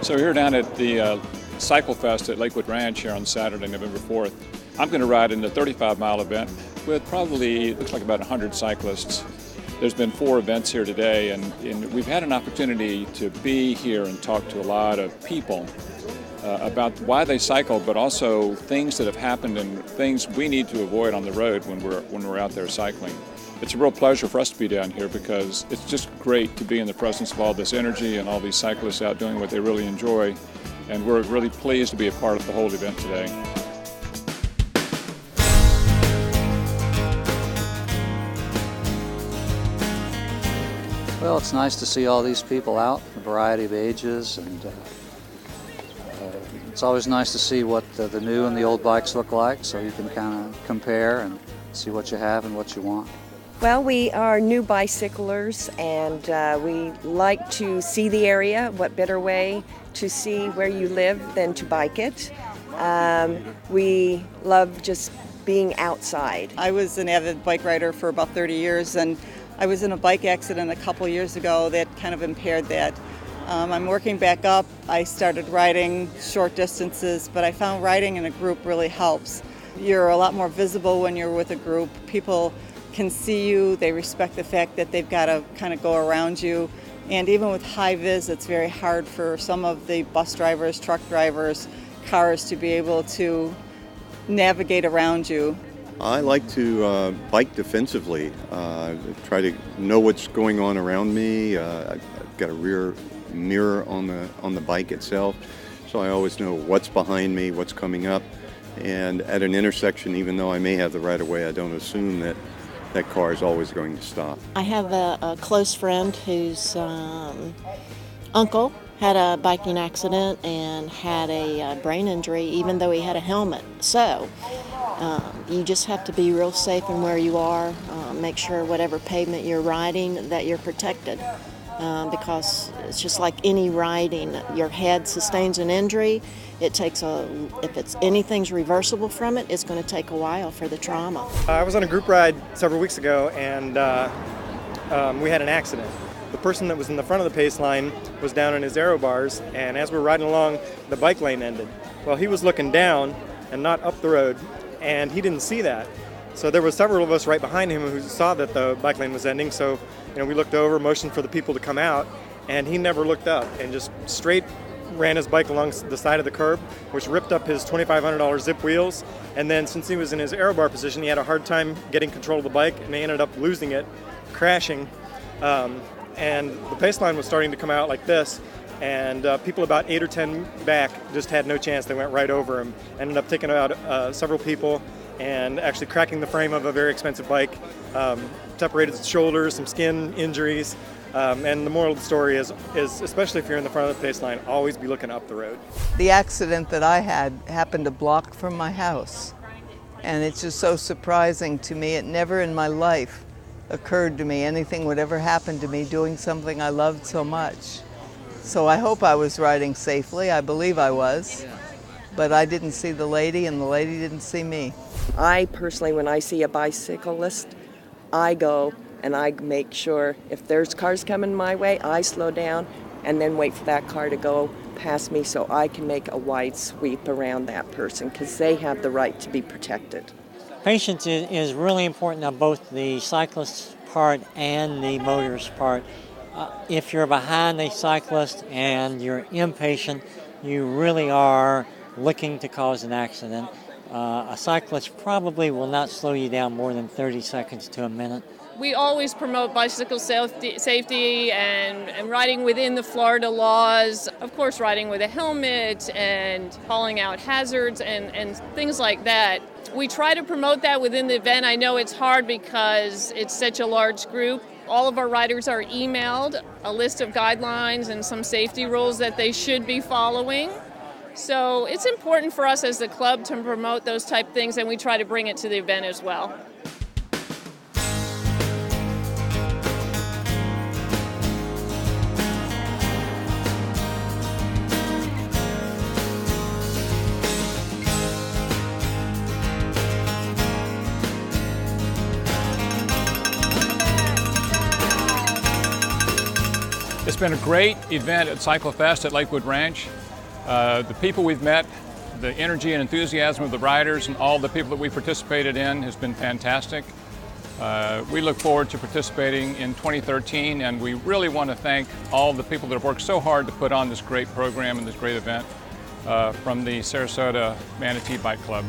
So we're here down at the Cyclefest at Lakewood Ranch here on Saturday, November 4th. I'm going to ride in the 35-mile event with probably, looks like about 100 cyclists. There's been 4 events here today, and we've had an opportunity to be here and talk to a lot of people about why they cycle, but also things that have happened and things we need to avoid on the road when we're out there cycling. It's a real pleasure for us to be down here because it's just great to be in the presence of all this energy and all these cyclists out doing what they really enjoy, and we're really pleased to be a part of the whole event today. Well, it's nice to see all these people out, a variety of ages, and it's always nice to see what the new and the old bikes look like, so you can kind of compare and see what you have and what you want. Well, we are new bicyclers, and we like to see the area. What better way to see where you live than to bike it? We love just being outside. I was an avid bike rider for about 30 years, and I was in a bike accident a couple years ago that kind of impaired that. I'm working back up. I started riding short distances, but I found riding in a group really helps. You're a lot more visible when you're with a group. People can see you, they respect the fact that they've got to kind of go around you. And even with high vis, it's very hard for some of the bus drivers, truck drivers, cars to be able to navigate around you. I like to bike defensively, try to know what's going on around me. I've got a rear mirror on the bike itself, so I always know what's behind me, what's coming up. And at an intersection, even though I may have the right of way, I don't assume that that car is always going to stop. I have a close friend whose uncle had a biking accident and had a brain injury even though he had a helmet. So you just have to be real safe in where you are. Make sure whatever pavement you're riding that you're protected. Because it's just like any riding, your head sustains an injury. It takes if it's anything's reversible from it, it's going to take a while for the trauma. I was on a group ride several weeks ago, and we had an accident. The person that was in the front of the pace line was down in his aero bars, and as we were riding along, the bike lane ended. Well, he was looking down and not up the road, and he didn't see that. So there were several of us right behind him who saw that the bike lane was ending. So, we looked over, motioned for the people to come out, and he never looked up and just straight ran his bike along the side of the curb, which ripped up his $2,500 zip wheels. And then since he was in his aero bar position, he had a hard time getting control of the bike, and he ended up losing it, crashing. And the pace line was starting to come out like this, and people about 8 or 10 back just had no chance. They went right over him, ended up taking out several people and actually cracking the frame of a very expensive bike, separated his shoulders, some skin injuries. And the moral of the story is especially if you're in the front of the pace line, always be looking up the road. The accident that I had happened a block from my house, and it's just so surprising to me. It never in my life occurred to me anything would ever happen to me doing something I loved so much. So I hope I was riding safely. I believe I was, but I didn't see the lady, and the lady didn't see me. I personally, when I see a bicyclist, I go and I make sure if there's cars coming my way, I slow down and then wait for that car to go past me so I can make a wide sweep around that person because they have the right to be protected. Patience is really important on both the cyclist's part and the motorist's part. If you're behind a cyclist and you're impatient, you really are looking to cause an accident. A cyclist probably will not slow you down more than 30 seconds to a minute. We always promote bicycle safety and riding within the Florida laws. Of course, riding with a helmet and hauling out hazards and things like that. We try to promote that within the event. I know it's hard because it's such a large group. All of our riders are emailed a list of guidelines and some safety rules that they should be following. So it's important for us as the club to promote those type things, and we try to bring it to the event as well. It's been a great event at Cyclefest at Lakewood Ranch. The people we've met, the energy and enthusiasm of the riders and all the people that we participated in has been fantastic. We look forward to participating in 2013, and we really want to thank all the people that have worked so hard to put on this great program and this great event from the Sarasota Manatee Bike Club.